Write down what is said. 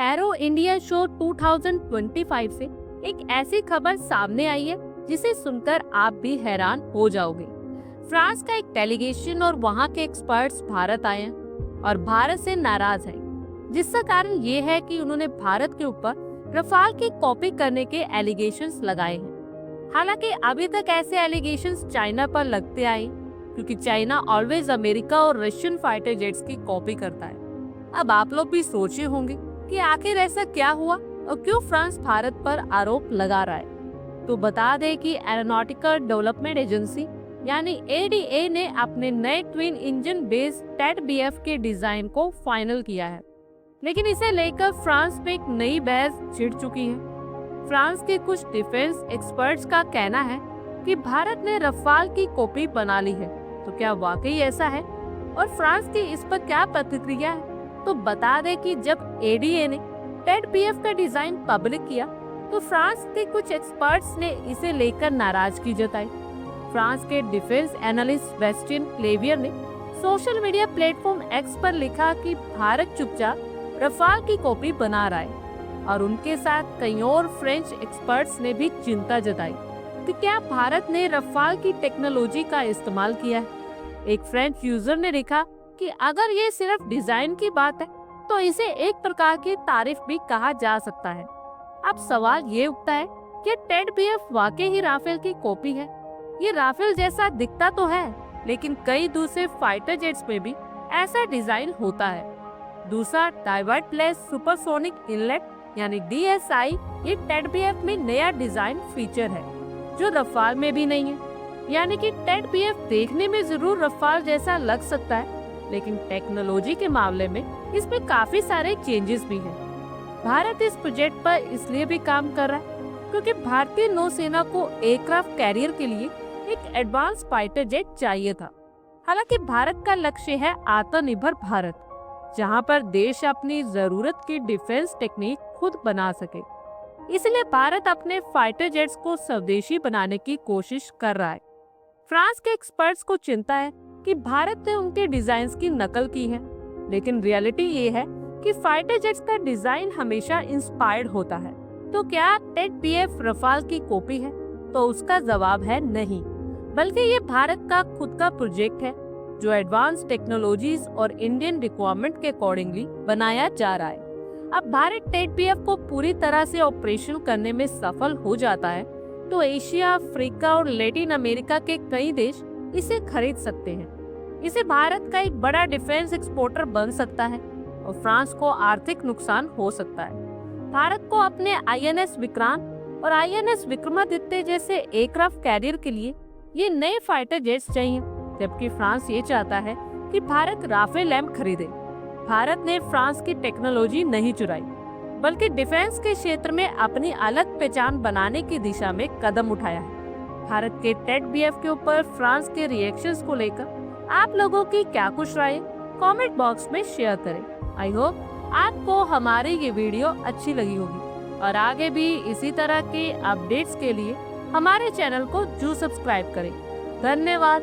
Arrow India show 2025 से एक ऐसी खबर सामने आई है जिसे सुनकर आप भी हैरान हो जाओगे। फ्रांस का एक डेलीगेशन और वहां के एक्सपर्ट्स भारत आए हैं और भारत से नाराज हैं, जिसका कारण ये है कि उन्होंने भारत के ऊपर रफाल की कॉपी करने के एलिगेशंस लगाए हैं। हालांकि अभी तक ऐसे एलिगेशंस चाइना पर लगते आए, क्योंकि चाइना ऑलवेज अमेरिका और रशियन फाइटर जेट्स की कॉपी करता है। अब आप लोग भी सोचे होंगे कि आखिर ऐसा क्या हुआ और क्यों फ्रांस भारत पर आरोप लगा रहा है। तो बता दें कि एरोनॉटिकल डेवलपमेंट एजेंसी यानी एडीए ने अपने नए ट्विन इंजन बेस्ड टेड-बीएफ के डिजाइन को फाइनल किया है, लेकिन इसे लेकर फ्रांस में एक नई बहस छिड़ चुकी है। फ्रांस के कुछ डिफेंस एक्सपर्ट्स का कहना है कि भारत ने रफाल की कॉपी बना ली है, तो क्या वाकई ऐसा है और फ्रांस की इस पर क्या प्रतिक्रिया है। तो बता दें कि जब एडीए ने टेड-बीएफ का डिजाइन पब्लिक किया तो फ्रांस के कुछ एक्सपर्ट्स ने इसे लेकर नाराजगी जताई। फ्रांस के डिफेंस एनालिस्ट बेस्टियन क्लेवियर ने सोशल मीडिया प्लेटफॉर्म एक्स पर लिखा कि भारत चुपचाप रफाल की कॉपी बना रहा है और उनके साथ कई और फ्रेंच एक्सपर्ट्स ने भी चिंता जताई कि क्या भारत ने रफाल की टेक्नोलॉजी का इस्तेमाल किया है। एक फ्रेंच यूजर ने लिखा कि अगर ये सिर्फ डिजाइन की बात है तो इसे एक प्रकार की तारीफ भी कहा जा सकता है। अब सवाल ये उठता है कि टेड-बीएफ वाकई ही राफेल की कॉपी है। ये राफेल जैसा दिखता तो है, लेकिन कई दूसरे फाइटर जेट्स में भी ऐसा डिजाइन होता है। दूसरा डाइवर्टलेस सुपरसोनिक इनलेट यानी डीएसआई ये टेड-बीएफ में नया डिजाइन फीचर है जो रफाल में भी नहीं है। यानी कि टेड-बीएफ देखने में जरूर रफाल जैसा लग सकता है, लेकिन टेक्नोलॉजी के मामले में इसमें काफी सारे चेंजेस भी हैं। भारत इस प्रोजेक्ट पर इसलिए भी काम कर रहा है क्योंकि भारतीय नौसेना को एयरक्राफ्ट कैरियर के लिए एक एडवांस फाइटर जेट चाहिए था। हालांकि भारत का लक्ष्य है आत्मनिर्भर भारत, जहां पर देश अपनी जरूरत की डिफेंस टेक्निक खुद बना सके। इसलिए भारत अपने फाइटर जेट्स को स्वदेशी बनाने की कोशिश कर रहा है। फ्रांस के एक्सपर्ट्स को चिंता है कि भारत ने उनके डिजाइन की नकल की है, लेकिन रियलिटी ये है कि फाइटर जेट्स का डिजाइन हमेशा इंस्पायर्ड होता है। तो क्या टेड-बीएफ रफाल की कॉपी है? तो उसका जवाब है नहीं, बल्कि ये भारत का खुद का प्रोजेक्ट है जो एडवांस टेक्नोलॉजीज और इंडियन रिक्वायरमेंट के अकॉर्डिंगली बनाया जा रहा है। अब भारत टेड-बीएफ को पूरी तरह से ऑपरेशन करने में सफल हो जाता है तो एशिया, अफ्रीका और लैटिन अमेरिका के कई देश इसे खरीद सकते हैं। इसे भारत का एक बड़ा डिफेंस एक्सपोर्टर बन सकता है और फ्रांस को आर्थिक नुकसान हो सकता है। भारत को अपने आईएनएस विक्रांत और आईएनएस विक्रमादित्य जैसे एयरक्राफ्ट कैरियर के लिए ये नए फाइटर जेट्स चाहिए, जबकि फ्रांस ये चाहता है कि भारत राफेल एम खरीदे। भारत ने फ्रांस की टेक्नोलॉजी नहीं चुराई, बल्कि डिफेंस के क्षेत्र में अपनी अलग पहचान बनाने की दिशा में कदम उठाया है। भारत के टेड-बीएफ के ऊपर फ्रांस के रिएक्शंस को लेकर आप लोगों की क्या कुछ राय कमेंट बॉक्स में शेयर करें। आई होप आपको हमारी ये वीडियो अच्छी लगी होगी और आगे भी इसी तरह के अपडेट्स के लिए हमारे चैनल को जरूर सब्सक्राइब करें। धन्यवाद।